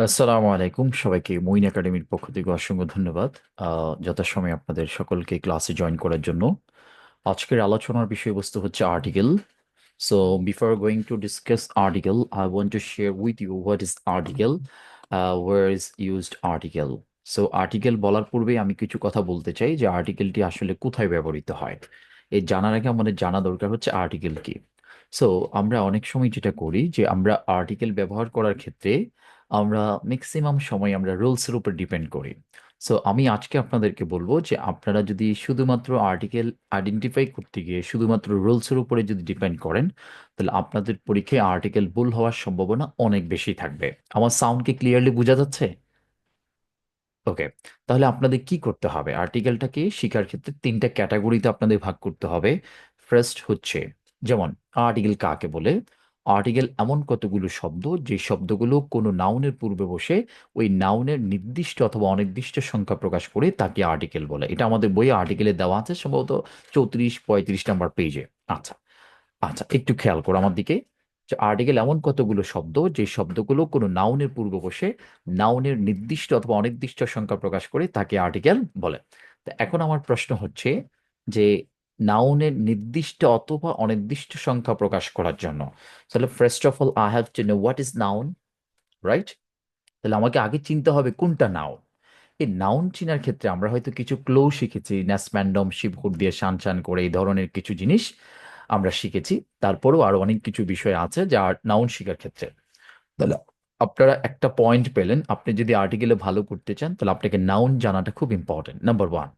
আসসালামু আলাইকুম সবাইকে মইন একাডেমির পক্ষ থেকে অসংখ্য ধন্যবাদ যথাসময়ে আপনাদের সকলকে ক্লাসে জয়েন করার জন্য। আজকের আলোচনার বিষয়বস্তু হচ্ছে article. So before going to discuss article, I want to share with you what is article, where is used article. So article বলার পূর্বে আমি কিছু কথা বলতে চাই যে আর্টিকেলটি আসলে কোথায় ব্যবহৃত হয়। এই জানার আগে আমাদের জানা দরকার হচ্ছে আর্টিকেল কি। সো আমরা অনেক সময় যেটা করি যে আমরা আর্টিকেল ব্যবহার করার ক্ষেত্রে আমরা ম্যাক্সিমাম সময় আমরা রুলসের উপর ডিপেন্ড করি। সো আমি আজকে আপনাদেরকে বলবো যে আপনারা যদি শুধুমাত্র আর্টিকেল আইডেন্টিফাই করতে গিয়ে শুধুমাত্র রুলসের উপরে যদি ডিপেন্ড করেন, তাহলে আপনাদের পরীক্ষায় আর্টিকেল ভুল হওয়ার সম্ভাবনা অনেক বেশি থাকবে। আমার সাউন্ড কি ক্লিয়ারলি বোঝা যাচ্ছে? ওকে। তাহলে আপনাদের কি করতে হবে, আর্টিকেলটাকে শেখার ক্ষেত্রে তিনটা ক্যাটাগরিতে আপনাদের ভাগ করতে হবে। ফার্স্ট হচ্ছে, যেমন আর্টিকেল কাকে বলে? আর্টিকেল এমন কতগুলো শব্দ যে শব্দগুলো কোনো নাউনের পূর্বে বসে ওই নাউনের নির্দিষ্ট অথবা অনির্দিষ্ট সংখ্যা প্রকাশ করে তাকে আর্টিকেল বলে। এটা আমাদের বইয়ে আর্টিকেলে দেওয়া আছে সম্ভবত 34-35 নাম্বার পেজে। আচ্ছা, আচ্ছা, একটু খেয়াল করো আমার দিকে। যে আর্টিকেল এমন কতগুলো শব্দ যে শব্দগুলো কোনো নাউনের পূর্বে বসে নাউনের নির্দিষ্ট অথবা অনির্দিষ্ট সংখ্যা প্রকাশ করে তাকে আর্টিকেল বলে। তো এখন আমার প্রশ্ন হচ্ছে যে নাউনের নির্দিষ্ট অথবা অনির্দিষ্ট সংখ্যা প্রকাশ করার জন্য, তাহলে first of all I have to know what is noun, right? তাহলে আমাকে আগে চিনতে হবে কোনটা নাউন। এই নাউন চিনার ক্ষেত্রে আমরা হয়তো কিছু ক্লো শিখেছি, ন্যাসম্যান্ডম, শিবহুড দিয়ে শান শান করে এই ধরনের কিছু জিনিস আমরা শিখেছি। তারপরেও আরো অনেক কিছু বিষয় আছে যা নাউন শেখার ক্ষেত্রে। তাহলে আপনারা একটা পয়েন্ট পেলেন, আপনি যদি আর্টিকেলে ভালো করতে চান তাহলে আপনাকে নাউন জানাটা খুব important, number one.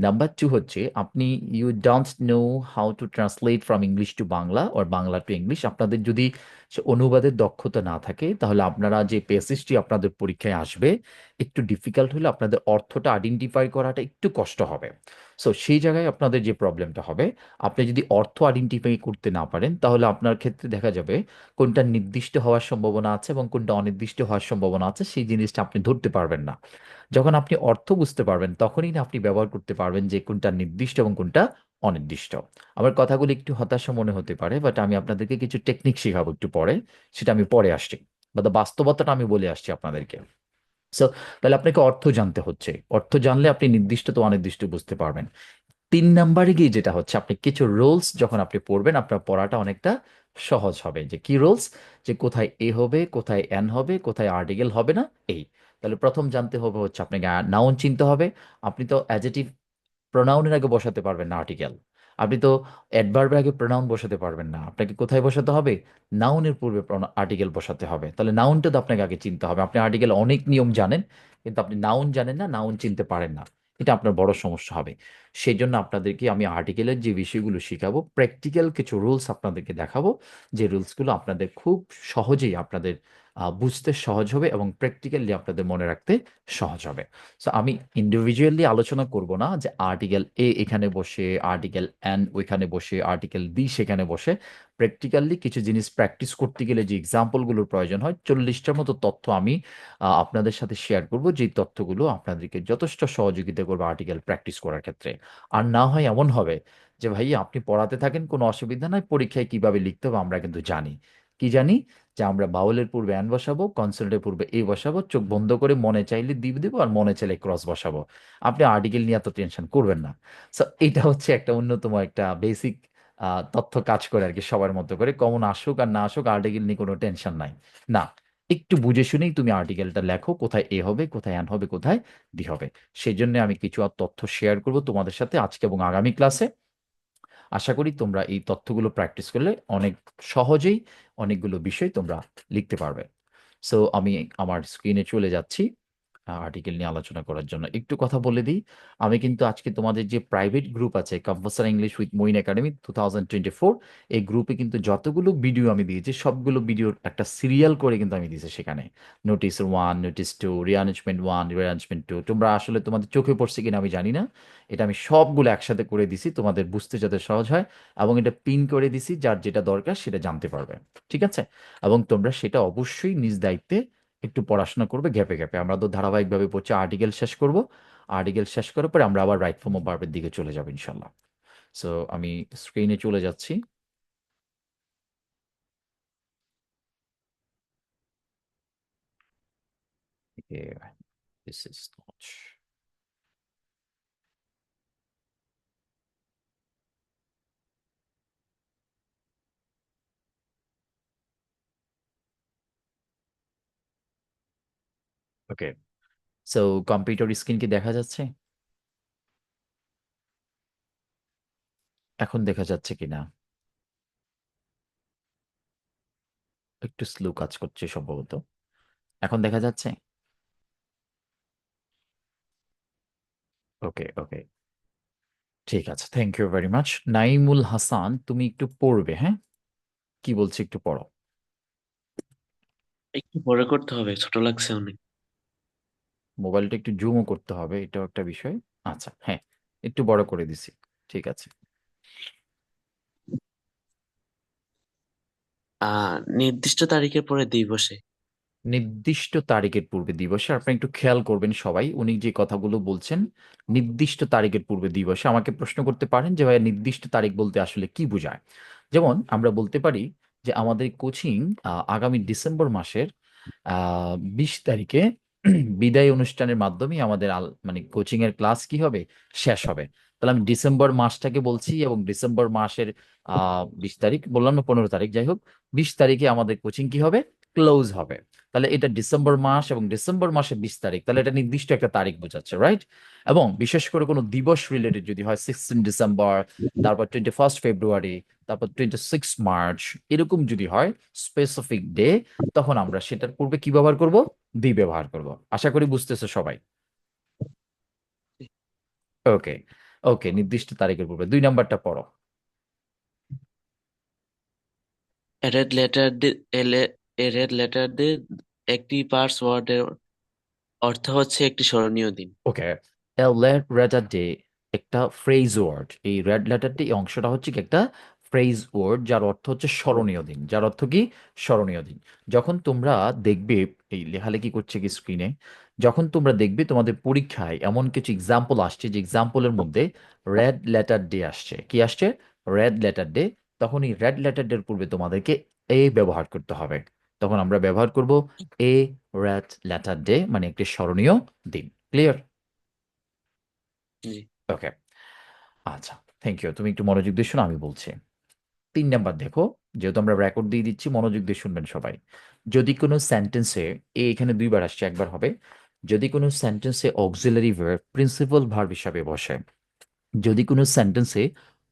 Number two হচ্ছে আপনি you don't know how to translate from English to Bangla or Bangla to English. আপনাদের যদি সে অনুবাদের দক্ষতা না থাকে তাহলে আপনারা যে প্যাসেজটি আপনাদের পরীক্ষায় আসবে একটু ডিফিকাল্ট হলে আপনাদের অর্থটা আইডেন্টিফাই করাটা একটু কষ্ট হবে। সো সেই জায়গায় আপনাদের যে প্রবলেমটা হবে, আপনি যদি অর্থ আইডেন্টিফাই করতে না পারেন তাহলে আপনার ক্ষেত্রে দেখা যাবে কোনটা নির্দিষ্ট হওয়ার সম্ভাবনা আছে এবং কোনটা অনির্দিষ্ট হওয়ার সম্ভাবনা আছে সেই জিনিসটা আপনি ধরতে পারবেন না। যখন আপনি অর্থ বুঝতে পারবেন তখনই না আপনি ব্যবহার করতে পারবেন যে কোনটা নির্দিষ্ট এবং কোনটা অনির্দিষ্ট। আমার কথাগুলো একটু হতাশা মনে হতে পারে, বাট আমি আপনাদেরকে কিছু টেকনিক শেখাবো একটু পরে, সেটা আমি পরে আসছি, বা বাস্তবতাটা আমি বলে আসছি আপনাদেরকে। সো তাহলে আপনাকে অর্থ জানতে হচ্ছে, অর্থ জানলে আপনি নির্দিষ্ট তো অনির্দিষ্ট বুঝতে পারবেন। 3 নাম্বারে গিয়ে যেটা হচ্ছে আপনি কিছু রুলস যখন আপনি পড়বেন আপনার পড়াটা অনেকটা সহজ হবে। যে কি রুলস? যে কোথায় এ হবে, কোথায় এন হবে, কোথায় আর্টিকেল হবে না, এই। তাহলে প্রথম জানতে হবে হচ্ছে আপনাকে নাউন চিনতে হবে। আপনি তো অ্যাডজেটিভ প্রোনাউনের আগে বসাতে পারবেন না আর্টিকেল। আপনি তো অ্যাডভার্বের আগে প্রোনাউন বসাতে পারবেন না। আপনাকে কোথায় বসাতে হবে? নাউনের পূর্বে আর্টিকেল বসাতে হবে। তাহলে নাউনটা তো আপনাকে আগে চিনতে হবে। আপনি আর্টিকেল অনেক নিয়ম জানেন কিন্তু আপনি নাউন জানেন না, নাউন চিনতে পারেন না, এটা আপনার বড় সমস্যা হবে। সেই জন্য আপনাদেরকে আমি আর্টিকেলের যে বিষয়গুলো শেখাবো, প্র্যাকটিক্যাল কিছু রুলস আপনাদেরকে দেখাবো, যে রুলসগুলো আপনাদের খুব সহজেই আপনাদের বুঝতে সহজ হবে এবং প্র্যাকটিক্যালি আপনাদের মনে রাখতে সহজ হবে। সো আমি ইন্ডিভিজুয়ালি আলোচনা করব না যে আর্টিকেল এ এখানে বসে, আর্টিকেল এন ওইখানে বসে, আর্টিকেল ডি সেখানে বসে। প্র্যাকটিক্যালি কিছু জিনিস প্র্যাকটিস করতে গেলে যে এক্সাম্পলগুলোর প্রয়োজন হয়, 40টার মতো তথ্য আমি আপনাদের সাথে শেয়ার করব, যে তথ্যগুলো আপনাদেরকে যথেষ্ট সহযোগিতা করবে আর্টিকেল প্র্যাকটিস করার ক্ষেত্রে। আর না হয় এমন হবে যে ভাই আপনি পড়াতে থাকেন, কোনো অসুবিধা নাই, পরীক্ষায় কিভাবে লিখতে হবে আমরা কিন্তু জানি। কি জানি? যে আমরা বাউলের পূর্বে অ্যান বসাবো, কনসোনেন্টের পূর্বে এ বসাবো, চোখ বন্ধ করে মনে চাইলে দিব দিব আর মনে চাইলে ক্রস বসাবো। আপনি আর্টিকেল নিয়ে এত টেনশন করবেন না। সো এটা হচ্ছে একটা অন্যতম একটা বেসিক তথ্য কাজ করে আর কি। সবার মতো করে কমন আসুক আর না আসুক আর্টিকেল নিয়ে কোনো টেনশন নাই। না, একটু বুঝে শুনেই তুমি আর্টিকেলটা লেখো, কোথায় এ হবে, কোথায় অ্যান হবে, কোথায় ডি হবে। সেই জন্য আমি কিছু আর তথ্য শেয়ার করব তোমাদের সাথে আজকে এবং আগামী ক্লাসে। আশা করি তোমরা এই তথ্যগুলো প্র্যাকটিস করলে অনেক সহজেই অনেকগুলো বিষয় তোমরা লিখতে পারবে। সো আমি আমার স্ক্রিনে চলে যাচ্ছি আর্টিকেল নিয়ে আলোচনা করার জন্য। একটু কথা বলে দিই, আমি কিন্তু আজকে তোমাদের যে প্রাইভেট গ্রুপ আছে compulsory English with Moin Academy 2024, এই গ্রুপে কিন্তু যতগুলো ভিডিও আমি দিয়েছি সবগুলো ভিডিওর একটা সিরিয়াল করে কিন্তু আমি দিয়েছি সেখানে। Notice one, notice two, rearrangement one, rearrangement two, তোমরা আসলে তোমাদের চোখে পড়ছে কিনা আমি জানি না, এটা আমি সবগুলো একসাথে করে দিছি তোমাদের বুঝতে যাতে সহজ হয়। এবং এটা পিন করে দিছি, যার যেটা দরকার সেটা জানতে পারবে। ঠিক আছে? এবং তোমরা সেটা অবশ্যই নিজ দায়িত্বে একটু পড়াশোনা করবে গ্যাপে গ্যাপে। আমরা তো ধারাবাহিকভাবে পড়ছি, আর্টিকেল শেষ করব। আর্টিকেল শেষ করার পরে আমরা আবার রাইট ফর্ম অফ ভার্বের দিকে চলে যাবো ইনশাল্লাহ। সো আমি স্ক্রিনে চলে যাচ্ছি। Yeah, this is not. Okay, so computer screen কি দেখা যাচ্ছে? এখন দেখা যাচ্ছে কিনা? একটু স্লো কাজ করছে সম্ভবত। এখন দেখা যাচ্ছে? ওকে ওকে, ঠিক আছে, thank you very much. Naimul Hasan, তুমি একটু পড়বে, হ্যাঁ? কি বলছি একটু পড়ো। একটু পরে করতে হবে, ছোট লাগছে অনেক। মোবাইলটা একটু জুমও করতে হবে, এটাও একটা বিষয়। আচ্ছা, হ্যাঁ, একটু বড় করে দিছি। ঠিক আছে। নির্দিষ্ট তারিখের পরে দিবসে। নির্দিষ্ট তারিখের পূর্বে দিবসে, আপনি একটু খেয়াল করবেন সবাই, উনি যে কথাগুলো বলছেন নির্দিষ্ট তারিখের পূর্বে দিবসে, আমাকে প্রশ্ন করতে পারেন যে ভাইয়া নির্দিষ্ট তারিখ বলতে আসলে কি বোঝায়। যেমন আমরা বলতে পারি যে আমাদের কোচিং আগামী ডিসেম্বর মাসের 20 তারিখে বিদায় অনুষ্ঠানের মাধ্যমে আমাদের মানে কোচিং এর ক্লাস কি হবে, শেষ হবে। তাহলে আমি ডিসেম্বর মাসটাকে বলছি, এবং ডিসেম্বর মাসের 20 তারিখ বললাম না, 15 তারিখ, যাই হোক, 20 তারিখে আমাদের কোচিং কি হবে, ক্লোজ হবে। তাহলে এটা ডিসেম্বর মাস এবং ডিসেম্বর মাসের 20 তারিখ, তাহলে এটা নির্দিষ্ট একটা তারিখ বোঝাচ্ছে, রাইট? এবং বিশেষ করে কোনো দিবস রিলেটেড যদি হয়, 16 ডিসেম্বর, তারপর 21 ফেব্রুয়ারি, তারপর 26 মার্চ, এরকম যদি হয় স্পেসিফিক ডে, তখন আমরা সেটার পূর্বে কি ব্যবহার করব, দি ব্যবহার করব। আশা করি বুঝতেছো সবাই। ওকে ওকে, নির্দিষ্ট তারিখের পূর্বে 2 নাম্বারটা পড়ো। রেড লেটার রেড লেটার দিয়ে একটি পার্স ওয়ার্ডের অর্থ হচ্ছে একটি স্মরণীয় দিন। ওকে, এ লেটার ডে একটা ফ্রেজ ওয়ার্ড। এই রেড লেটার ডে, এই অংশটা হচ্ছে কি একটা ফ্রেজ ওয়ার্ড, যার অর্থ হচ্ছে স্মরণীয় দিন। যার অর্থ কি, স্মরণীয় দিন। যখন তোমরা দেখবে, এই লেখালেখি করছে কি স্ক্রিনে, যখন তোমরা দেখবে তোমাদের পরীক্ষায় এমন কিছু এক্সাম্পল আসছে, যে এক্সাম্পলের মধ্যে রেড লেটার ডে আসছে, কি আসছে, রেড লেটার ডে, তখন এই রেড লেটার ডের পূর্বে তোমাদেরকে এ ব্যবহার করতে হবে। তখন আমরা ব্যবহার করব এ রেড লেটার ডে, মানে একটি স্মরণীয় দিন। ক্লিয়ার? জি। ওকে, আচ্ছা, থ্যাংক ইউ। তুমি একটু মনোযোগ দিয়ে শোনো, আমি বলছি। 3 নাম্বার দেখো, যেহেতু আমরা রেকর্ড দিয়ে দিচ্ছি, মনোযোগ দিয়ে শুনবেন সবাই। যদি কোনো সেন্টেন্সে, এখানে 2বার আসছে, একবার হবে, যদি কোনো সেন্টেন্সে অক্সিলারি ভার্ব প্রিন্সিপাল ভার্ব হিসাবে বসে, যদি কোনো সেন্টেন্সে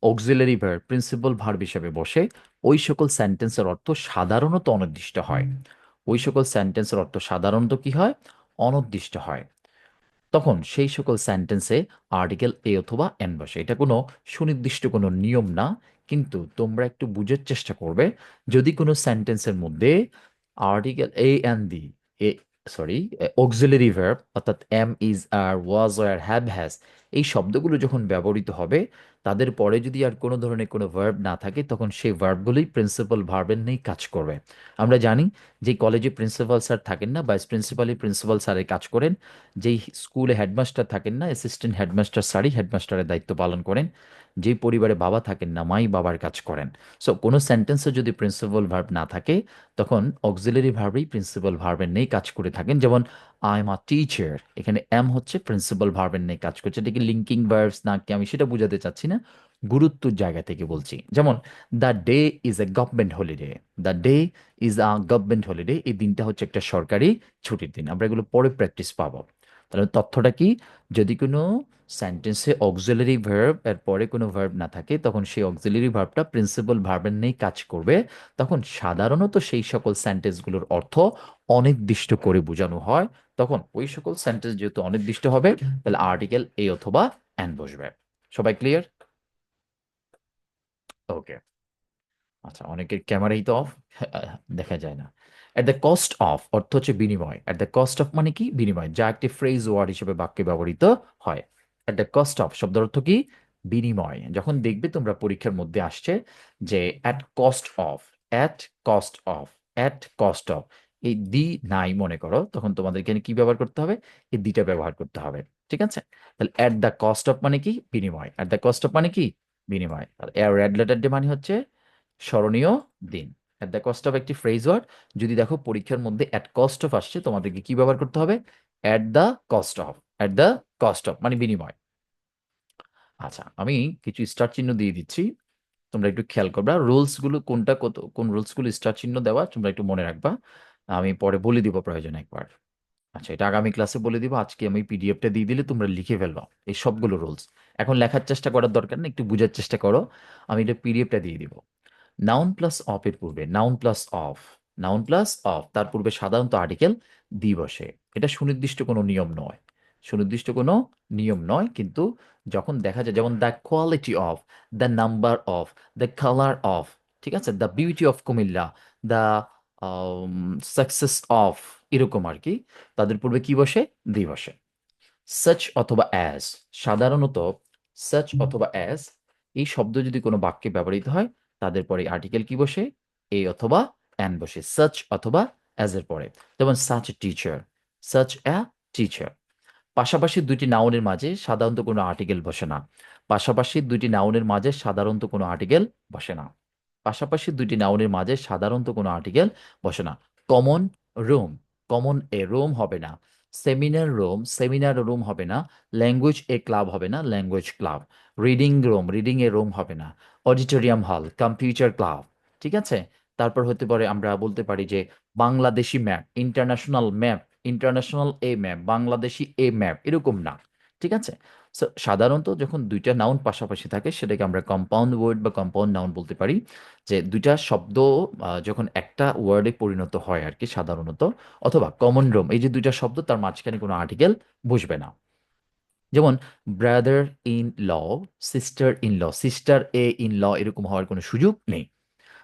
অক্সিলারি ভার্ব প্রিন্সিপাল ভার্ব হিসাবে বসে, ওই সকল সেন্টেন্সের অর্থ সাধারণত অনির্দিষ্ট হয়। ওই সকল সেন্টেন্সের অর্থ সাধারণত কি হয়, অনির্দিষ্ট হয়। তখন সেই সকল সেন্টেন্সে আর্টিকেল এ অথবা এন বসে। এটা কোনো সুনির্দিষ্ট কোনো নিয়ম না, কিন্তু তোমরা একটু বুঝার চেষ্টা করবে। যদি কোনো সেন্টেন্সের মধ্যে article A an the, A sorry, auxiliary verb অর্থাৎ am, is, are, was, are, have, has, এই শব্দগুলো যখন ব্যবহৃত হবে, তাদের পরে যদি আর কোনো ধরনের কোনো ভার্ব না থাকে, তখন সেই ভার্বগুলোই প্রিন্সিপাল ভার্বের নিয়েই কাজ করবে। আমরা জানি যে কলেজে প্রিন্সিপাল স্যার থাকেন না, ভাইস প্রিন্সিপালই প্রিন্সিপাল স্যারের কাজ করেন। যেই স্কুলে হেডমাস্টার থাকেন না, অ্যাসিস্ট্যান্ট হেডমাস্টার স্যারই হেডমাস্টারের দায়িত্ব পালন করেন। যেই পরিবারে বাবা থাকেন না, মাই বাবার কাজ করেন। সো কোনো সেন্টেন্সে যদি প্রিন্সিপাল ভার্ব না থাকে, তখন অক্সিলারি ভার্বই প্রিন্সিপাল ভার্বের নেই কাজ করে থাকেন। যেমন আই এম আ টিচার, এখানে এম হচ্ছে প্রিন্সিপাল ভার্বের নেই কাজ করছে। এটা কি লিঙ্কিং ভার্বস না কি, আমি সেটা বোঝাতে চাচ্ছি না, গুরুত্বর জায়গা থেকে বলছি। যেমন the day is a government holiday, the day is a government holiday, এই দিনটা হচ্ছে একটা সরকারি ছুটির দিন। আমরা এগুলো পরে প্র্যাকটিস পাবো। তাহলে তথ্যটা কি, যদি কোনো সেন্টেন্সে অক্সিলারি ভার্ব এর পরে কোনো ভার্ব না থাকে, তখন সেই অক্সিলারি ভার্বটা প্রিন্সিপাল ভার্বের নেই কাজ করবে। তখন সাধারণত সেই সকল সেন্টেন্সগুলোর অর্থ অনির্দিষ্ট করে বোঝানো হয়। তখন ওই সকল সেন্টেন্স যেহেতু অনির্দিষ্ট হবে, তাহলে আর্টিকেল এ অথবা এন বসবে। সবাই ক্লিয়ার? ওকে, আচ্ছা, অনেকের ক্যামেরাই তো অফ, দেখা যায় না। অ্যাট দ্য কস্ট অফ অর্থ হচ্ছে বিনিময়। অ্যাট দ্য কস্ট অফ মানে কি, বিনিময়, যা একটি ফ্রেজ ওয়ার্ড হিসেবে বাক্যে ব্যবহৃত হয়। অ্যাট দ্য কস্ট অফ শব্দের অর্থ কি, বিনিময়। যখন দেখবে তোমরা পরীক্ষার মধ্যে আসছে যে at cost of, at cost of, at cost of, এই দি নাই মনে করো, তখন তোমাদের এখানে কি ব্যবহার করতে হবে, এই দিটা ব্যবহার করতে হবে। ঠিক আছে? তাহলে অ্যাট দ্য কস্ট অফ মানে কি, বিনিময়। অ্যাট দ্য কস্ট অফ মানে কি, বিনিময়। আর রেড লেটার ডে মানে হচ্ছে স্মরণীয় দিন। অ্যাট দ্য কস্ট অফ একটি ফ্রেজ ওয়ার্ড, যদি দেখো পরীক্ষার মধ্যে অ্যাট কস্ট অফ আসছে, তোমাদেরকে কি ব্যবহার করতে হবে, at the cost of, at the cost of মানে বিনিময়। আচ্ছা, আমি কিছু স্টার চিহ্ন দিয়ে দিচ্ছি, তোমরা একটু খেয়াল করবা রুলস গুলো কোনটা কত, কোন রুলস গুলো স্টার চিহ্ন দেওয়া তোমরা একটু মনে রাখবা। আমি পরে বলে দিব প্রয়োজন একবার। আচ্ছা, এটা আগামী ক্লাসে বলে দিব, আজকে আমি পিডিএফটা দিয়ে দিলে তোমরা লিখে ফেলবা এই সবগুলো রুলস। এখন লেখার চেষ্টা করার দরকার নেই, একটু বোঝার চেষ্টা করো। আমি এটা পিডিএফটা দিয়ে দিব। নাউন প্লাস অফ এর পূর্বে, noun plus of, noun plus of তার পূর্বে সাধারণত আর্টিকেল দি বসে। এটা সুনির্দিষ্ট কোনো নিয়ম নয়, সুনির্দিষ্ট কোনো নিয়ম নয়, কিন্তু যখন দেখা যায় যেমন the quality of, the number of, the colour of, ঠিক আছে, the beauty of Comilla, the success of, এরকম আর কি, তাদের পূর্বে কি বসে, দি বসে। সাচ অথবা অ্যাজ, সাধারণত সাচ অথবা অ্যাজ এই শব্দ যদি কোনো বাক্যে ব্যবহৃত হয় তাদের পরে আর্টিকেল কি বসে, এ অথবা অ্যান বসে, সাচ অথবা অ্যাজ এর পরে। যেমন such a teacher, such a teacher. পাশাপাশি দুইটি নাউনের মাঝে সাধারণত কোনো আর্টিকেল বসে না, পাশাপাশি দুইটি নাউনের মাঝে সাধারণত কোনো আর্টিকেল বসে না, পাশাপাশি দুইটি নাউনের মাঝে সাধারণত কোনো আর্টিকেল বসে না। কমন রুম, কমন এ রুম হবে না। সেমিনার রুম, সেমিনার রুম হবে না। ল্যাঙ্গুয়েজ এ ক্লাব হবে না, language club. Reading room, reading a room হবে না। অডিটোরিয়াম হল, কম্পিউটার ক্লাব। ঠিক আছে, তারপর হতে পারে আমরা বলতে পারি যে Bangladeshi map, international map, international a map, Bangladeshi a map, এরকম না। ঠিক আছে, সো সাধারণত যখন দুইটা নাউন পাশাপাশি থাকে সেটাকে আমরা কম্পাউন্ড ওয়ার্ড বা কম্পাউন্ড নাউন বলতে পারি। যে দুইটা শব্দ যখন একটা ওয়ার্ডে পরিণত হয় আর কি সাধারণত, অথবা কমন রুম, এই যে দুইটা শব্দ তার মাঝখানে কোনো আর্টিকেল বসবে না। যেমন brother in law, sister in law, sister a in law এরকম হওয়ার কোনো সুযোগ নেই।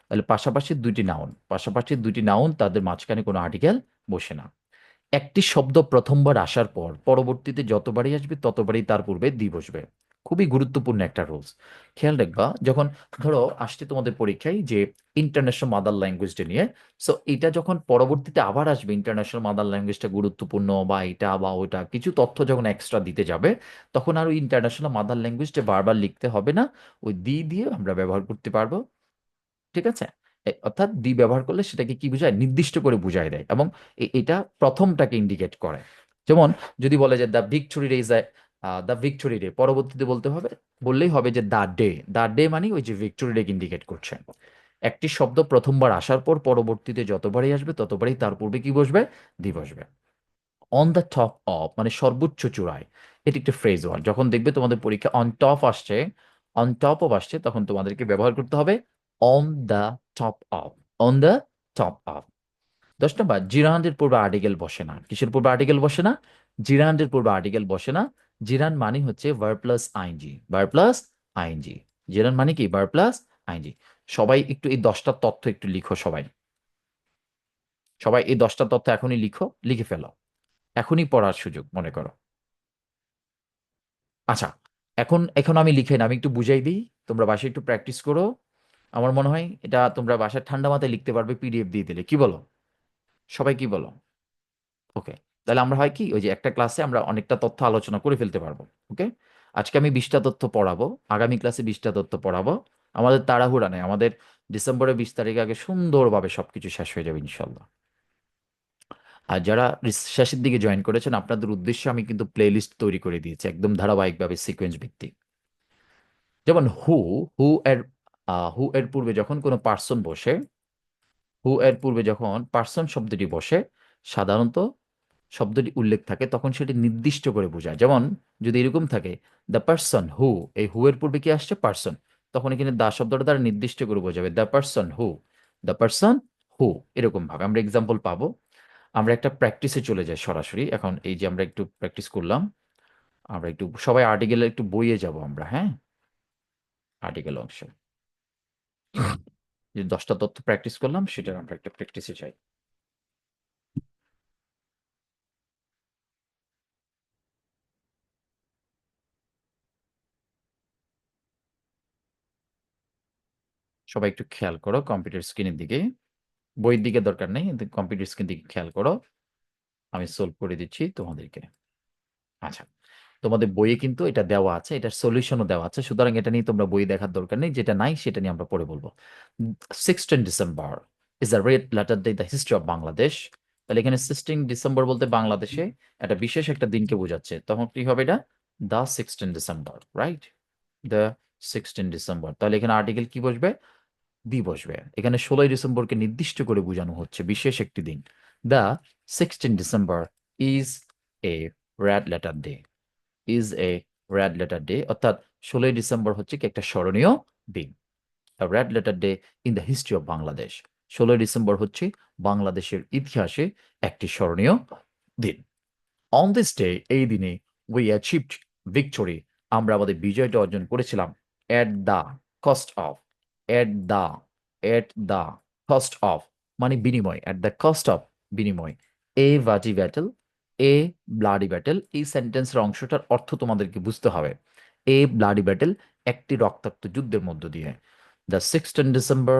তাহলে পাশাপাশি দুইটি নাউন, পাশাপাশি দুইটি নাউন তাদের মাঝখানে কোনো আর্টিকেল বসে না। একটি শব্দ প্রথমবার আসার পর পরবর্তীতে যতবারই আসবে ততবারই তার পূর্বে দি বসবে। খুবই গুরুত্বপূর্ণ একটা রুলস, খেয়াল রাখবা। যখন ধরো আসছে তোমাদের পরীক্ষায় যে ইন্টারন্যাশনাল মাদার ল্যাঙ্গুয়েজটা নিয়ে, সো এটা যখন পরবর্তীতে আবার আসবে ইন্টারন্যাশনাল মাদার ল্যাঙ্গুয়েজটা গুরুত্বপূর্ণ বা এটা বা ওটা কিছু তথ্য যখন এক্সট্রা দিতে যাবে, তখন আর ওই ইন্টারন্যাশনাল মাদার ল্যাঙ্গুয়েজটা বারবার লিখতে হবে না, ওই দি দিয়ে আমরা ব্যবহার করতে পারবো। ঠিক আছে, অর্থাৎ দি ব্যবহার করলে সেটাকে কি বোঝায়, নির্দিষ্ট করে বুঝায় দেয়, এবং এটা প্রথমটাকে ইন্ডিকেট করে। যেমন যদি বলে যে the victory day is the victory day, পরবর্তীতে বলতে হবে, বললেই হবে যে দ্য ডে, দ্য ডে মানে ওই যে ভিক্টোরি ডে ইন্ডিকেট করছে। একটি শব্দ প্রথমবার আসার পর পরবর্তীতে যতবারই আসবে ততবারই তার পূর্বে কি বসবে, দি বসবে। অন দ্য টপ অফ মানে সর্বোচ্চ চূড়ায়, এটি একটা ফ্রেজ ওয়ার্ড। যখন দেখবে তোমাদের পরীক্ষা অন টপ আসছে, অন টপ অফ আসছে, তখন তোমাদেরকে ব্যবহার করতে হবে on the top of, on the top of. 10 নম্বর, জিরান্ডের পূর্বে আর্টিকেল বসে না। কিসের পূর্বে আর্টিকেল বসে না, জিরান্ডের পূর্বে আর্টিকেল বসে না। জিরান মানে হচ্ছে verb plus ING, verb plus ING. Gerund মানে কি, ভার প্লাস আইএনজি। সবাই একটু এই 10টা তথ্য একটু লিখো, সবাই, সবাই এই 10টা তথ্য এখনই লিখো, লিখে ফেলো, এখনই পড়ার সুযোগ মনে করো। আচ্ছা, এখন এখন আমি লিখে না, আমি একটু বুঝাই দিই, তোমরা বাসায় একটু প্র্যাকটিস করো। আমার মনে হয় এটা তোমরা বাসায় ঠান্ডা মাথায় লিখতে পারবে পিডিএফ দিয়ে দিলে, কি বলো, সবাই কি বলো? ওকে, তাহলে আমরা হয় কি ওই যে একটা ক্লাসে আমরা অনেকটা তথ্য আলোচনা করে ফেলতে পারবো। ওকে, আজকে আমি 20টা তথ্য পড়াবো, আগামী ক্লাসে 20টা তথ্য পড়াবো। আমাদের তাড়াহুড়া নেই, আমাদের ডিসেম্বরের 20 তারিখে আগে সুন্দরভাবে সবকিছু শেষ হয়ে যাবে ইনশাল্লাহ। আর যারা শেষের দিকে জয়েন করেছেন আপনাদের উদ্দেশ্যে আমি কিন্তু প্লে লিস্ট তৈরি করে দিয়েছি একদম ধারাবাহিকভাবে সিকোয়েন্স ভিত্তিক। যেমন হু, হু এর হু এর পূর্বে যখন কোনো পার্সন বসে, হু এর পূর্বে যখন পার্সন শব্দটি বসে, সাধারণত শব্দটি উল্লেখ থাকে তখন সেটি নির্দিষ্ট করে বোঝায়। যেমন যদি এরকম থাকে দ্য পার্সন হু, এই হু এর পূর্বে কি আসছে, পার্সন, তখন এখানে দা শব্দটা দ্বারা নির্দিষ্ট করে বোঝাবে the person who, the person who. এরকম ভাবে আমরা এক্সাম্পল পাবো। আমরা একটা প্র্যাকটিসে চলে যাই সরাসরি। এখন এই যে আমরা একটু প্র্যাকটিস করলাম, আমরা একটু সবাই আর্টিকেলে একটু বইয়ে যাব আমরা, হ্যাঁ, আর্টিকেল অংশ যে 10টা তথ্য প্র্যাকটিস করলাম সেটার আমরা একটা প্র্যাকটিসে চাই। সবাই একটু খেয়াল করো কম্পিউটার স্ক্রিনের দিকে, বইয়ের দিকে দরকার নেই, কিন্তু কম্পিউটার স্ক্রিন দিকে খেয়াল করো, আমি সলভ করে দিচ্ছি তোমাদেরকে। আচ্ছা, তোমাদের বইয়ে কিন্তু এটা দেওয়া আছে, এটার সলিউশনও দেওয়া আছে, সুতরাং এটা নিয়ে তোমরা বই দেখার দরকার নেই, যেটা নাই সেটা নিয়ে আমরা পরে বলবো। 16 December is a red letter day in the history of Bangladesh. তাহলে এখানে 16 ডিসেম্বর বলতে বাংলাদেশে একটা বিশেষ একটা দিনকে বোঝাচ্ছে, তখন কি হবে এটা? The 16 December, right? The 16 December, তাহলে এখানে আর্টিকেল কি বসবে? বি বসবে। এখানে 16 ডিসেম্বরকে নির্দিষ্ট করে বোঝানো হচ্ছে, বিশেষ একটি দিন। The 16 December is a red letter day, is a red letter day, অর্থাৎ 16 ডিসেম্বর হচ্ছে কি একটা স্মরণীয় দিন। Red letter day in the history of Bangladesh. 16 December হচ্ছে বাংলাদেশের ইতিহাসে একটি স্মরণীয় দিন। অন দিস ডে, এই দিনে, উই অ্যাচিভড ভিক্টোরি, আমরা আমাদের বিজয়টা অর্জন করেছিলাম। At the cost of, at the, at the cost of মানে বিনিময়, এট দ্য কস্ট অফ বিনিময়, এ ভাজি ব্যাটেল, এ ব্লাডি ব্যাটেল, এই সেন্টেন্সের অংশটার অর্থ তোমাদেরকে বুঝতে হবে। এ ব্লাডি ব্যাটেল, একটি রক্তাক্ত যুদ্ধের মধ্য দিয়ে। The 16 December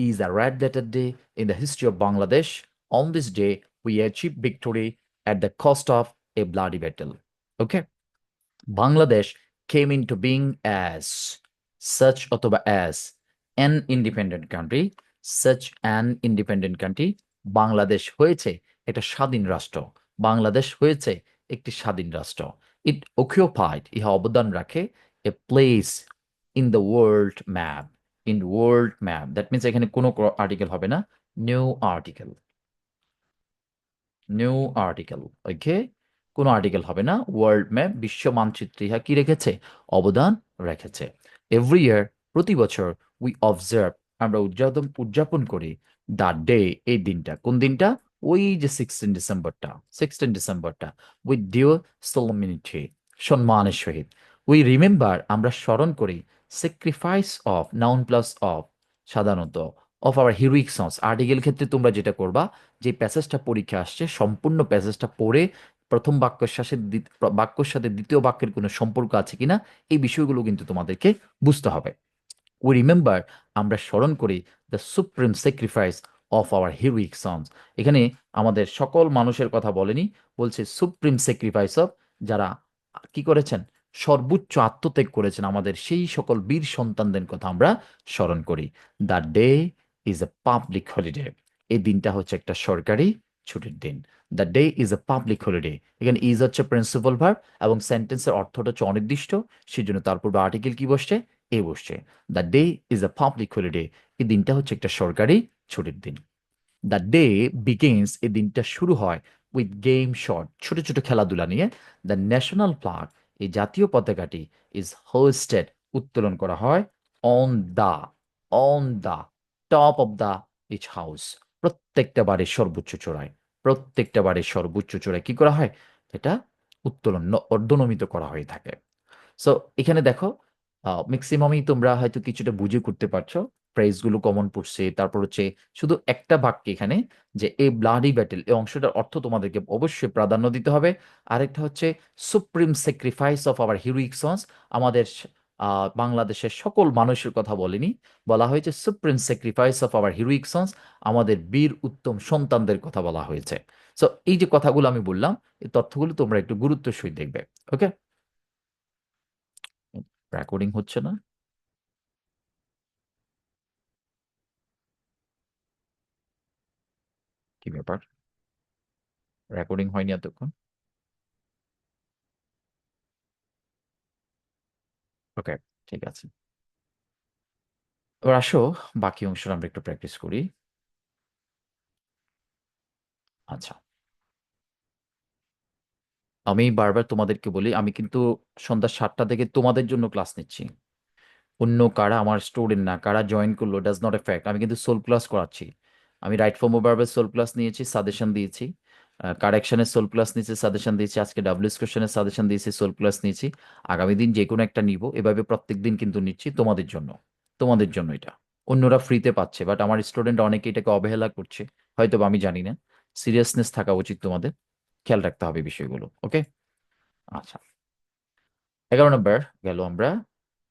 is a red letter day in the history of Bangladesh. On this day, we achieved victory at the cost of a bloody battle. Okay? Bangladesh came into being as such অথবা as an independent country, such an independent country, Bangladesh হয়েছে একটা স্বাধীন রাষ্ট্র, বাংলাদেশ হয়েছে একটি স্বাধীন রাষ্ট্র। ইট occupied, ইহা অবদান রাখে, a place in the world map, in world map, that means এখানে কোনো আর্টিকেল হবে না, নিউ আর্টিকেল, নিউ আর্টিকেল, ওকে? কোনো আর্টিকেল হবে না। ওয়ার্ল্ড ম্যাপ, বিশ্ব মানচিত্রে ইহা কি রেখেছে? অবদান রেখেছে। এভরি ইয়ার, প্রতি বছর, উই অবজার্ভ, আমরা উদযাপন করি দ্য ডে, এই দিনটা। কোন দিনটা? ওই যে 16 ডিসেম্বরটা, 16 ডিসেম্বরটা, উইথ ডিউ সোলমিনিটি, সম্মানের সহিত। উই রিমেম্বার, আমরা স্মরণ করি, sacrifice of, noun plus of, সাধারণত, of our heroic sons. Article ক্ষেত্রে তোমরা যেটা করবা, যে প্যাসেজটা পরীক্ষা আসছে সম্পূর্ণ প্যাসেজটা পড়ে প্রথম বাক্যের সাথে বাক্যের সাথে দ্বিতীয় বাক্যের কোনো সম্পর্ক আছে কিনা, এই বিষয়গুলো কিন্তু তোমাদেরকে বুঝতে হবে। উই রিমেম্বার, আমরা স্মরণ করি, the supreme sacrifice of our heroic sons. এখানে আমাদের সকল মানুষের কথা বলেনি, বলছে সুপ্রিম স্যাক্রিফাইস অফ, যারা কি করেছেন? সর্বোচ্চ আত্মত্যাগ করেছেন, আমাদের সেই সকল বীর সন্তানদের কথা আমরা স্মরণ করি। The day is a public holiday, এই দিনটা হচ্ছে একটা সরকারি ছুটির দিন। The day is a public holiday, এখানে ইজ হচ্ছে প্রিন্সিপাল ভার্ব এবং সেন্টেন্সের অর্থটা হচ্ছে অনির্দিষ্ট, সেই জন্য তার পূর্বে আর্টিকেল কি বসছে? এ বসছে। The day is a public holiday, এই দিনটা হচ্ছে একটা সরকারি ছুটির দিন। দ্য ডে বিগিনস, এই দিনটা শুরু হয়, উইথ গেম শট, ছোট ছোট খেলাধুলা নিয়ে। দ্য ন্যাশনাল ফ্ল্যাগ, এই জাতীয় পতাকাটি, ইজ হোস্টেড, উত্তোলন করা হয়, on the, on the top of the each house, প্রত্যেকটা বাড়ির সর্বোচ্চ চূড়ায়, প্রত্যেকটা বাড়ির সর্বোচ্চ চূড়ায় কি করা হয়? এটা উত্তোলন, অর্ধনমিত করা হয়ে থাকে। সো এখানে দেখো, ম্যাক্সিমামই তোমরা হয়তো কিছুটা বুঝে করতে পারছো, ফ্রেজগুলো কমন পড়ছে। তারপর হচ্ছে শুধু একটা বাক্যে এখানে, যে এ ব্লাডি ব্যাটেল, এই অংশটার অর্থ তোমাদেরকে অবশ্যই প্রাধান্য দিতে হবে। আরেকটা হচ্ছে supreme sacrifice of our heroic sons, আমাদের বাংলাদেশের সকল মানুষের কথা বলেনি, বলা হয়েছে supreme sacrifice of our heroic sons, আমাদের বীর উত্তম সন্তানদের কথা বলা হয়েছে। সো এই যে কথাগুলো আমি বললাম, এই তথ্যগুলো তোমরা একটু গুরুত্বের সহিত দেখবে। ওকে? রেকর্ডিং হচ্ছে না, কি ব্যাপার? রেকর্ডিং হয়নি এতক্ষণ। ওকে, ঠিক আছে। এবার আসো, বাকি অংশটা আমরা একটু প্র্যাকটিস করি। আচ্ছা, আমি বারবার তোমাদেরকে বলি, আমি কিন্তু সন্ধ্যা 7টা থেকে তোমাদের জন্য ক্লাস নিচ্ছি। অন্য কারা আমার স্টুডেন্ট না, কারা জয়েন করলো ডাজ নট এফেক্ট, আমি কিন্তু সোল ক্লাস করাচ্ছি। আমি রাইট ফর্ম ও ভার্বের সোল ক্লাস নিয়েছি, সাজেশন দিয়েছি, কারেকশনের সোল ক্লাস নিয়েছি, সাজেশন দিয়েছি, আজকে ডাব্লিউএস কোশ্চেনের সাজেশন দিয়েছি, সোল ক্লাস নিয়েছি। আগামী দিন যে কোনো একটা নিব, এভাবে প্রত্যেক দিন কিন্তু নিচ্ছি তোমাদের জন্য, তোমাদের জন্য এটা। অন্যরা ফ্রিতে পাচ্ছে, বাট আমার স্টুডেন্ট অনেকে এটাকে অবহেলা করছে, হয়তো বা আমি জানি না। সিরিয়াসনেস থাকা উচিত তোমাদের, খেয়াল রাখতে হবে বিষয়গুলো। ওকে? আচ্ছা, 11 নম্বর গেল আমরা।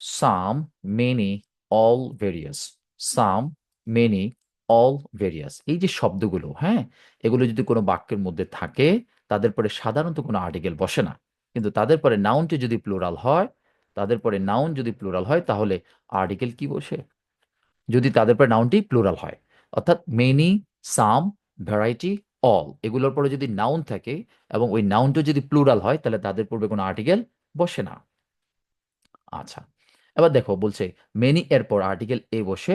সাম, মেনি, অল, ভেরিয়াস। সাম, মেনি, অল, ভেরিয়াস, এই যে শব্দগুলো, হ্যাঁ, এগুলো যদি কোনো বাক্যের মধ্যে থাকে, তাদের পরে সাধারণত কোনো আর্টিকেল বসে না। কিন্তু তাদের পরে নাউনটি যদি প্লুরাল হয়, তাদের পরে নাউন যদি প্লুরাল হয়, তাহলে আর্টিকেল কি বসে? যদি তাদের পরে নাউনটি প্লুরাল হয়, অর্থাৎ মেনি, সাম, ভ্যারাইটি, অল, এগুলোর পরে যদি নাউন থাকে এবং ওই নাউনটা যদি প্লুরাল হয় তাহলে তাদের পূর্বে কোনো আর্টিকেল বসে না। আচ্ছা, এবার দেখো বলছে মেনি এর পর আর্টিকেল এ বসে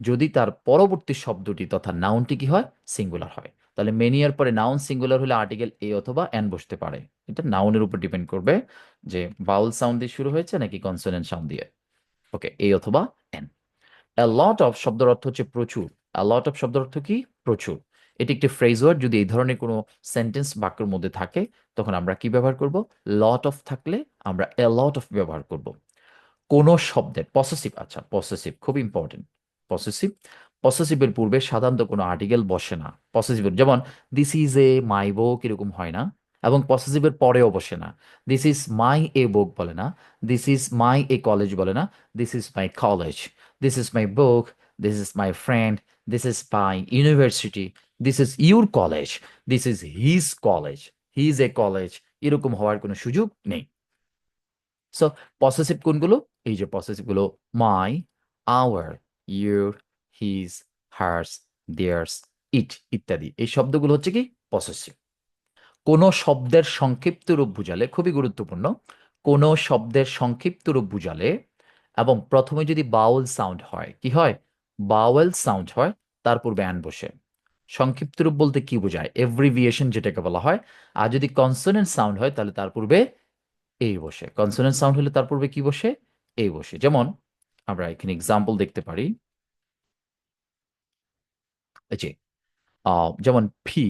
যদি তার পরবর্তী শব্দটি তথা নাউনটি কি হয়, সিঙ্গুলার হয়। তাহলে মেনি এর পরে নাউন সিঙ্গুলার হলে আর্টিকেল এ অথবা এন বসতে পারে। এটা নাউনের উপর ডিপেন্ড করবে যে বাউল সাউন্ড দিয়ে শুরু হয়েছে নাকি কনসোনেন্ট সাউন্ড দিয়ে। ওকে, এ অথবা এন। A lot of শব্দের অর্থ হচ্ছে প্রচুর। A lot of শব্দের অর্থ কি? প্রচুর। এটি একটি ফ্রেজ ওয়ার্ড। যদি এই ধরনের কোনো সেন্টেন্স বাক্যের মধ্যে থাকে তখন আমরা কি ব্যবহার করব? লট অফ থাকলে আমরা a lot of ব্যবহার করব। কোনো শব্দের পসেসিভ, আচ্ছা পসেসিভ খুব ইম্পর্টেন্ট। পসেসিভ, পসেসিভের পূর্বে সাধারণত কোনো আর্টিকেল বসে না। পসেসিভের যেমন দিস ইজ এ মাই বুক এরকম হয় না, এবং পসেসিভের পরেও বসে না। দিস ইজ মাই এ বুক বলে না, this is my A college বলে না, this is my college, this is my book, this is my friend, this is my university, this is your college, this is his college, his A college, এরকম হওয়ার কোনো সুযোগ নেই। So possessive কোনগুলো? এই যে পসেসিভ গুলো my, our, your, his, hers, theirs, it ইত্যাদি এই শব্দগুলো হচ্ছে কি পসেসিভ। কোনো শব্দের সংক্ষিপ্ত রূপ বুঝালে, খুবই গুরুত্বপূর্ণ, কোনো শব্দের সংক্ষিপ্ত রূপ বুঝালে এবং প্রথমে যদি বাউল সাউন্ড হয়, কি হয়? বাউল সাউন্ড হয়, তার পূর্বে অ্যান বসে। সংক্ষিপ্ত রূপ বলতে কি বোঝায়? এভ্রিভিয়েশন যেটাকে বলা হয়। আর যদি কনসোনেন্ট সাউন্ড হয় তাহলে তার পূর্বে এই বসে। কনসোনেন্ট সাউন্ড হলে তার পূর্বে কি বসে? এই বসে। যেমন আমরা এখানে এক্সাম্পল দেখতে পারি, এই যে যেমন ফি,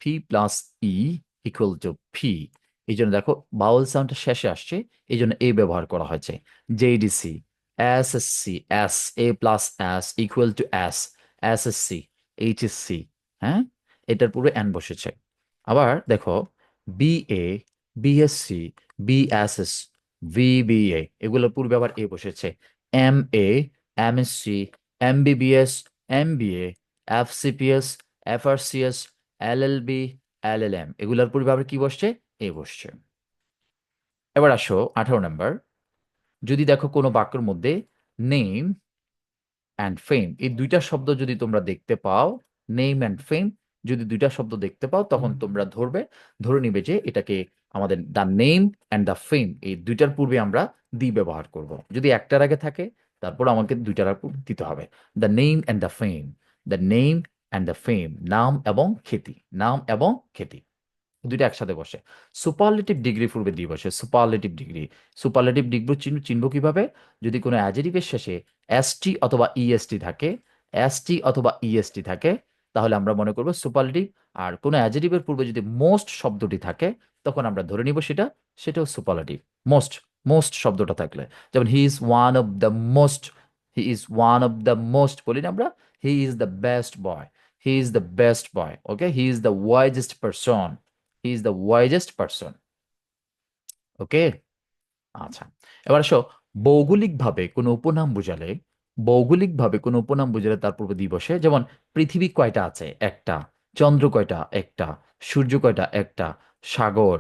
ফি প্লাস ই ইকুয়াল টু ফি। এই জন্য দেখো বাউল সাউন্ডটা শেষে আসছে, এই জন্য এ ব্যবহার করা হয়েছে। JDC, S S C, S, A plus S equal to S, S S C, H S C, হ্যাঁ, এটার পূর্বে এন বসেছে। আবার দেখো বিএ, বিএসসি, বিএসএস, ভিবিএ, এগুলোর পূর্বে আবার এ বসেছে। M A, MSc, MBBS, MBA, FCPS, FRCS, LLB, LLM, এগুলোর পূর্বে আবার কি বসছে? এ বসছে। এবার আসো 18 নম্বর। যদি দেখো কোনো বাক্যের মধ্যে নেম অ্যান্ড ফেম এই দুইটা শব্দ যদি তোমরা দেখতে পাও, নেম অ্যান্ড ফেম যদি দুইটা শব্দ দেখতে পাও তখন তোমরা ধরে নিবে যে এটাকে আমাদের দ্য নেম অ্যান্ড দ্য ফেম এই দুইটার পূর্বে আমরা দি ব্যবহার করব। যদি একটার আগে থাকে তারপর আমাকে দুইটার আগে দিতে হবে। The name and the fame, the name and the fame, নাম এবং খ্যাতি, নাম এবং খ্যাতি দুইটা একসাথে বসে। সুপারলেটিভ ডিগ্রি পূর্বে দিয়ে বসে। সুপারলেটিভ ডিগ্রি, সুপারলেটিভ ডিগ্রি চিনব কিভাবে? যদি কোনো অ্যাডজেক্টিভের শেষে এসটি অথবা ইএসটি থাকে, এসটি অথবা ইএসটি থাকে, তাহলে আমরা মনে করব সুপারলেটিভ। আর কোনো অ্যাডজেক্টিভের পূর্বে যদি মোস্ট শব্দটি থাকে তখন আমরা ধরে নিব সেটাও সুপারলেটিভ। মোস্ট, মোস্ট শব্দটা থাকলে, যেমন he is one of the most, he is one of the most বলি না আমরা, he is the best boy, he is the best boy, okay, he is the wisest person, he is the wisest person. Okay, আচ্ছা। এবার আসো ভৌগোলিকভাবে কোনো উপনাম বোঝালে, ভৌগোলিকভাবে কোনো উপনাম বোঝালে তার পূর্বে দিয়ে বসে। যেমন পৃথিবী কয়টা আছে? একটা। চন্দ্র কয়টা? একটা। সূর্য কয়টা? একটা। সাগর,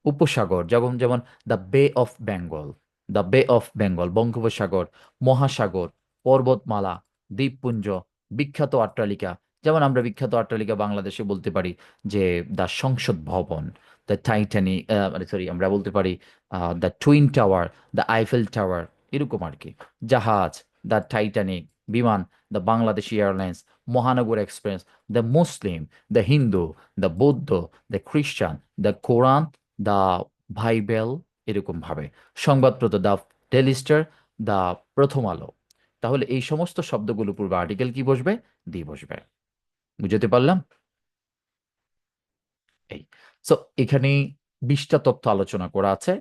উপসাগর, যেমন যেমন দ্য বে অফ বেঙ্গল, দ্য বে অফ বেঙ্গল বঙ্গোপসাগর, মহাসাগর, পর্বতমালা, দ্বীপপুঞ্জ, বিখ্যাত অট্টালিকা, যেমন আমরা বিখ্যাত অট্টালিকা বাংলাদেশে বলতে পারি যে দ্য সংসদ ভবন, দ্য টাইটানিক, মানে সরি আমরা বলতে পারি the twin tower, the Eiffel tower, এরকম আর কি। জাহাজ, দ্য টাইটানিক, বিমান, দ্য বাংলাদেশ এয়ারলাইন্স, মহানগর express, the Muslim, the Hindu, the বৌদ্ধ, দ্য খ্রিস্টান, দ্য কোরআন, দ্য বাইবেল, এরকম ভাবে। সংবাদপত্র, দ্য ডেইলি স্টার, দ্য প্রথম আলো। তাহলে এই সমস্ত শব্দগুলো পূর্বে আর্টিকেল কি বসবে? দি বসবে। বুঝতে পারলাম? এই, সো এখানে 20টা তথ্য আলোচনা করা আছে।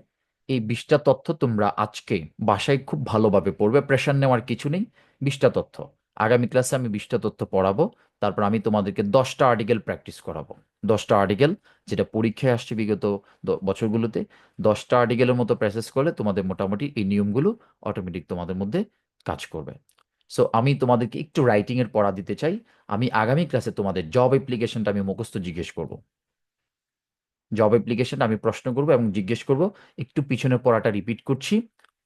এই 20টা তথ্য তোমরা আজকে বাসায় খুব ভালোভাবে পড়বে, প্রেশার নেওয়ার কিছু নেই। 20টা তথ্য, আগামী ক্লাসে আমি 20টা তথ্য পড়াবো। তারপর আমি তোমাদেরকে 10টা আর্টিকেল প্র্যাকটিস করাবো। 10টা আর্টিকেল যেটা পরীক্ষায় আসছে বিগত বছরগুলোতে। 10টা আর্টিকেলের মতো প্র্যাকটিস করলে তোমাদের মোটামুটি এই নিয়মগুলো অটোমেটিক তোমাদের মধ্যে কাজ করবে। সো আমি তোমাদেরকে একটু রাইটিং এর পড়া দিতে চাই। আমি আগামী ক্লাসে তোমাদের জব অ্যাপ্লিকেশনটা আমি মুখস্থ জিজ্ঞেস করব। জব অ্যাপ্লিকেশন আমি প্রশ্ন করব এবং জিজ্ঞেস করব। একটু পিছনের পড়াটা রিপিট করছি,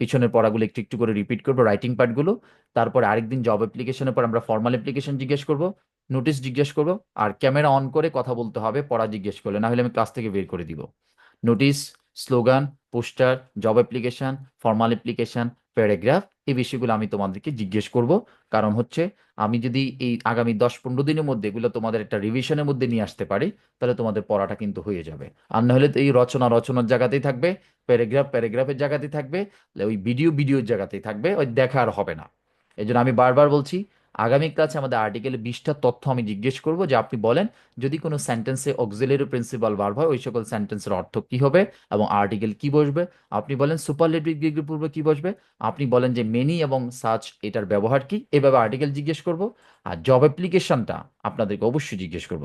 পিছনের পড়াগুলো একটু একটু করে রিপিট করবো, রাইটিং পার্টগুলো। তারপরে আরেকদিন জব অ্যাপ্লিকেশনের পর আমরা ফর্মাল অ্যাপ্লিকেশন জিজ্ঞেস করব। নোটিশ জিজ্ঞেস করবো, আর ক্যামেরা অন করে কথা বলতে হবে পড়া জিজ্ঞেস করলে, না হলে আমি ক্লাস থেকে বের করে দিব। Notice, slogan, poster, job application, formal application, paragraph, এই বিষয়গুলো আমি তোমাদেরকে জিজ্ঞেস করব। কারণ হচ্ছে আমি যদি এই আগামী 10-15 দিনের মধ্যে এগুলো তোমাদের একটা রিভিশনের মধ্যে নিয়ে আসতে পারি, তাহলে তোমাদের পড়াটা কিন্তু হয়ে যাবে। আর না হলে তো এই রচনা রচনার জায়গাতেই থাকবে, প্যারাগ্রাফ প্যারাগ্রাফের জায়গাতেই থাকবে, ওই ভিডিও ভিডিওর জায়গাতেই থাকবে, ওই দেখা আর হবে না। এই জন্য আমি বারবার বলছি, আগামী ক্লাসে আমাদের আর্টিকেলে 20টা তথ্য আমি জিজ্ঞেস করব, যে আপনি বলেন যদি কোনো সেন্টেন্সে অক্সিলারি প্রিন্সিপাল ভার্ব হয় ওই সকল সেন্টেন্সের অর্থ কি হবে এবং আর্টিকেল কি বসবে। আপনি বলেন সুপারলেটিভ ডিগ্রি পূর্বে কি বসবে। আপনি বলেন যে মেনি এবং সাচ এটার ব্যবহার কি, এভাবে আর্টিকেল জিজ্ঞেস করব। আর জব অ্যাপ্লিকেশনটা আপনাদেরকে অবশ্যই জিজ্ঞেস করব।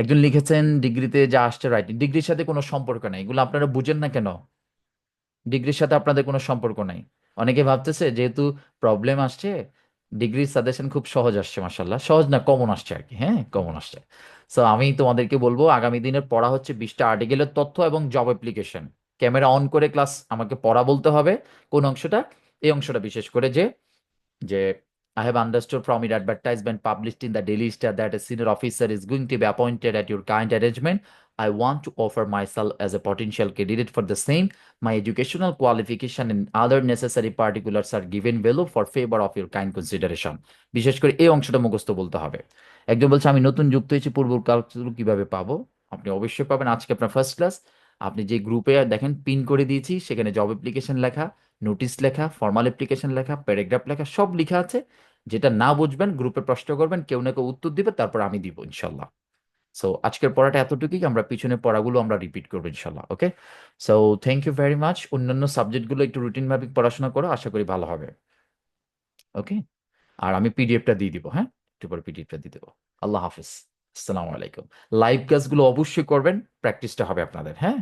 একজন লিখেছেন ডিগ্রিতে যা আসছে রাইটিং, ডিগ্রির সাথে কোনো সম্পর্ক নেই, এগুলো আপনারা বুঝেন না কেন? ডিগ্রির সাথে আপনাদের কোনো সম্পর্ক নাই। অনেকে ভাবতেছে যেহেতু প্রবলেম আসছে, ডিগ্রির সাজেশন খুব সহজ আসছে, মাসাল্লাহ সহজ না, কমন আসছে আর কি, হ্যাঁ কমন আসছে। সো আমি তোমাদেরকে বলবো আগামী দিনের পড়া হচ্ছে 20টা আর্টিকেলের তথ্য এবং জব অ্যাপ্লিকেশন। ক্যামেরা অন করে ক্লাস আমাকে পড়া বলতে হবে। কোন অংশটা? এই অংশটা বিশেষ করে যে I have understood from your advertisement published in the Daily Star that a senior officer is going to be appointed at your kind arrangement. I want to offer myself as a potential candidate for the same. My educational qualification and other necessary particulars are given below for favor of your kind consideration. বিশেষ করে এই অংশটা মুখস্থ বলতে হবে। একজন বলছে আমি নতুন যুক্ত হয়েছি, পূর্ব কাগজগুলো কিভাবে পাবো? আপনি অবশ্যই পাবেন, আজকে আপনার ফার্স্ট ক্লাস। আপনি যে গ্রুপে দেখেন পিন করে দিয়েছি, সেখানে জব অ্যাপ্লিকেশন লেখা, নোটিশ লেখা, ফর্মাল অ্যাপ্লিকেশন লেখা, প্যারাগ্রাফ লেখা, সব লেখা আছে। যেটা না বুঝবেন গ্রুপে প্রশ্ন করবেন, কেউ না কেউ উত্তর দিবে, তারপর আমি দিব ইনশাল্লাহ। সো আজকের পড়াটা এতটুকুই, আমরা পিছনের পড়াগুলো আমরা রিপিট করবো ইনশাল্লাহ। Okay, so thank you very much. অন্যান্য সাবজেক্টগুলো একটু রুটিন ভাবে পড়াশোনা করো, আশা করি ভালো হবে। ওকে, আর আমি পিডিএফটা দিয়ে দিব, হ্যাঁ একটু পরে পিডিএফটা দিয়ে দেবো। আল্লাহ হাফিজ, আসসালামু আলাইকুম। লাইভ ক্লাসগুলো অবশ্যই করবেন, প্র্যাকটিসটা হবে আপনাদের, হ্যাঁ।